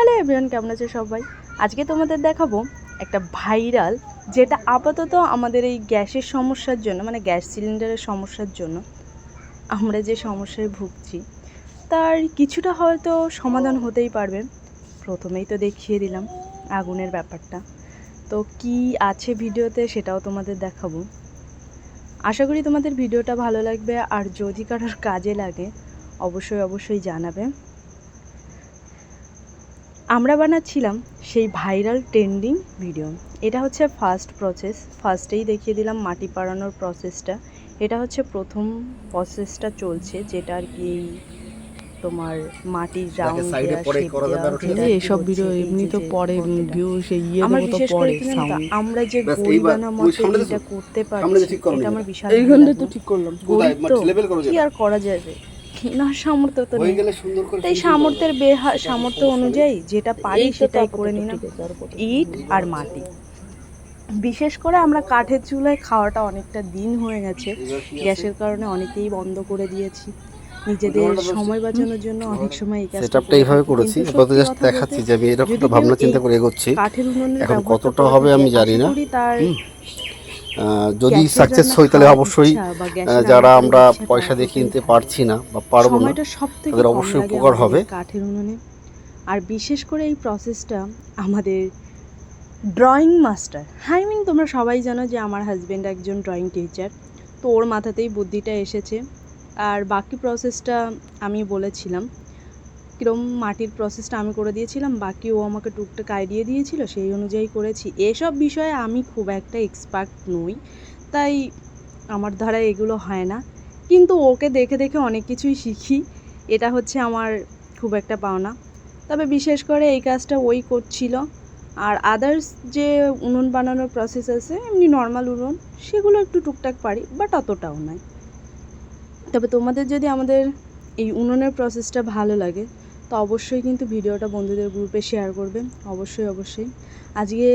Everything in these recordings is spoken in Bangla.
হ্যালো এভরিওয়ান, কেমন আছে সবাই? আজকে তোমাদের দেখাবো একটা ভাইরাল, যেটা আপাতত আমাদের এই গ্যাসের সমস্যার জন্য, মানে গ্যাস সিলিন্ডারের সমস্যার জন্য আমরা যে সমস্যায় ভুগছি তার কিছুটা হয়তো সমাধান হতেই পারবে। প্রথমেই তো দেখিয়ে দিলাম আগুনের ব্যাপারটা, তো কি আছে ভিডিওতে সেটাও তোমাদের দেখাবো। আশা করি তোমাদের ভিডিওটা ভালো লাগবে, আর যদি কারোর কাজে লাগে অবশ্যই জানাবে। আমরা বানাচ্ছিলাম সেই ভাইরাল ট্রেন্ডিং ভিডিও। এটা হচ্ছে ফার্স্টেই দেখিয়ে দিলাম মাটি পাড়ানোর প্রসেসটা। এটা হচ্ছে প্রথম প্রসেসটা চলছে, যেটা আর কি তোমার মাটির রাউন্ড দেওয়া, শেপ দেওয়া, এসব ভিডিও এমনি তো পরে ভিউ সেই আমার বিশেষ করে কি জানো তো, আমরা যে গরিবানা মতে এটা করতে পারছি, এটা আমার বিশাল এইখানটা তো ঠিক করলাম। গরিব তো কি আর করা যাবে, কেনার সামর্থ্য তো নেই, তাই সামর্থ্য অনুযায়ী যেটা পারি সেটাই করে নিলাম। ইট আর মাটি, বিশেষ করে আমরা কাঠের চুলায় খাওয়াটা অনেকটা দিন হয়ে গেছে, গ্যাসের কারণে অনেকেই বন্ধ করে দিয়েছি। নিজেদের সময় বাঁচানোর জন্য অনেক সময় এই কাজটা এইভাবে করেছি। আপাতত জাস্ট দেখাচ্ছি যে আমি এরকম একটা ভাবনা চিন্তা করে এগোচ্ছি। কাঠের উনুনের এখন কতটা হবে আমি জানি না। তার যদি সাকসেস হই তাহলে অবশ্যই যারা আমরা পয়সা দিয়ে কিনতে পারছি না বা পারবো না তাদের অবশ্যই উপকার হবে কাঠের উনুনে। আর বিশেষ করে এই প্রসেসটা আমাদের ড্রয়িং মাস্টার, তোমরা সবাই জানো যে আমার হাজব্যান্ড একজন ড্রয়িং টিচার, তো ওর মাথাতেই বুদ্ধিটা এসেছে। আর বাকি প্রসেসটা আমি বলেছিলাম, কীরকম মাটির প্রসেসটা আমি করে দিয়েছিলাম, বাকি ও আমাকে টুকটাক আইডিয়া দিয়েছিল, সেই অনুযায়ী করেছি। এসব বিষয়ে আমি খুব একটা এক্সপার্ট নই, তাই আমার দ্বারা এগুলো হয় না, কিন্তু ওকে দেখে দেখে অনেক কিছুই শিখি। এটা হচ্ছে আমার খুব একটা পাওনা। তবে বিশেষ করে এই কাজটা ওই করছিল। আর আদার্স যে উনুন বানানোর প্রসেস আছে, এমনি নর্মাল উনুন, সেগুলো একটু টুকটাক পারি, বাট অতটাও নয়। তবে তোমাদের যদি আমাদের এই উনুনের প্রসেসটা ভালো লাগে তো অবশ্যই কিন্তু ভিডিওটা বন্ধুদের গ্রুপে শেয়ার করবে। অবশ্যই আজকে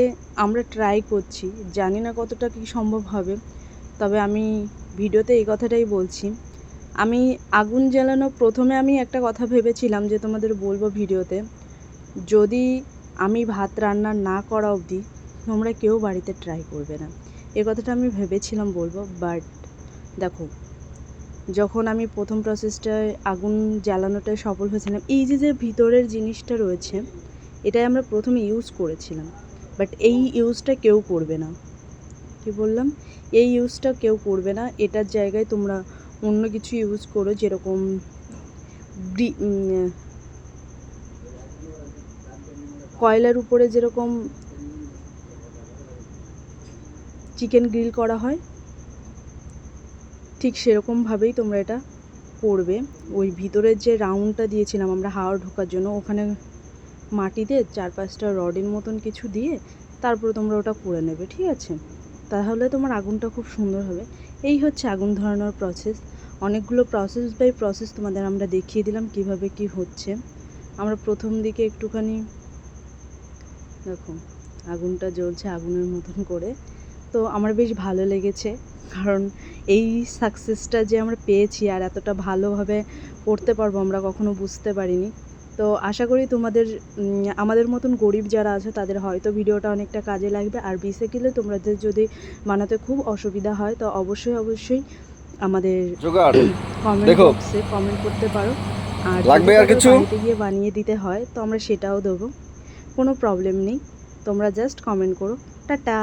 আমরা ট্রাই করছি, জানি না কতটা কি সম্ভব হবে, তবে আমি ভিডিওতে এই কথাটাই বলছি। আমি আগুন জ্বালানো প্রথমে আমি একটা কথা ভেবেছিলাম যে তোমাদের বলবো ভিডিওতে, যদি আমি ভাত রান্না না করা অবধি তোমরা কেউ বাড়িতে ট্রাই করবে না, এ কথাটা আমি ভেবেছিলাম বলবো। বাট দেখো, যখন আমি প্রথম প্রসেসটায় আগুন জ্বালানোটায় সফল হয়েছিলাম, এই যে ভিতরের জিনিসটা রয়েছে এটাই আমরা প্রথমে ইউজ করেছিলাম, বাট এই ইউজটা কেউ করবে না। কি বললাম? এই ইউজটা কেউ করবে না, এটার জায়গায় তোমরা অন্য কিছু ইউজ করো, যেরকম কয়লার উপরে যেরকম চিকেন গ্রিল করা হয়, ঠিক সেরকমভাবেই তোমরা এটা করবে। ওই ভিতরের যে রাউন্ডটা দিয়েছিলাম আমরা হাওয়া ঢোকার জন্য, ওখানে মাটিতে 4-5টা রডের মতন কিছু দিয়ে তারপরে তোমরা ওটা করে নেবে, ঠিক আছে? তাহলে তোমার আগুনটা খুব সুন্দর হবে। এই হচ্ছে আগুন ধরানোর প্রসেস। অনেকগুলো প্রসেস বাই প্রসেস তোমাদের আমরা দেখিয়ে দিলাম কিভাবে কি হচ্ছে। আমরা প্রথম দিকে একটুখানি দেখো আগুনটা জ্বলছে আগুনের মতন করে, তো আমার বেশ ভালো লেগেছে, কারণ এই সাকসেসটা যে আমরা পেয়েছি আর এতটা ভালোভাবে করতে পারবো আমরা কখনো বুঝতে পারিনি। তো আশা করি তোমাদের আমাদের মতন গরিব যারা আছে তাদের হয়তো ভিডিওটা অনেকটা কাজে লাগবে। আর বেসিক্যালি তোমাদের যদি বানাতে খুব অসুবিধা হয় তো অবশ্যই আমাদের কমেন্ট বক্সে কমেন্ট করতে পারো, আর বাড়িতে গিয়ে বানিয়ে দিতে হয় তো আমরা সেটাও দেবো, কোনো প্রবলেম নেই। তোমরা জাস্ট কমেন্ট করো। টাটা।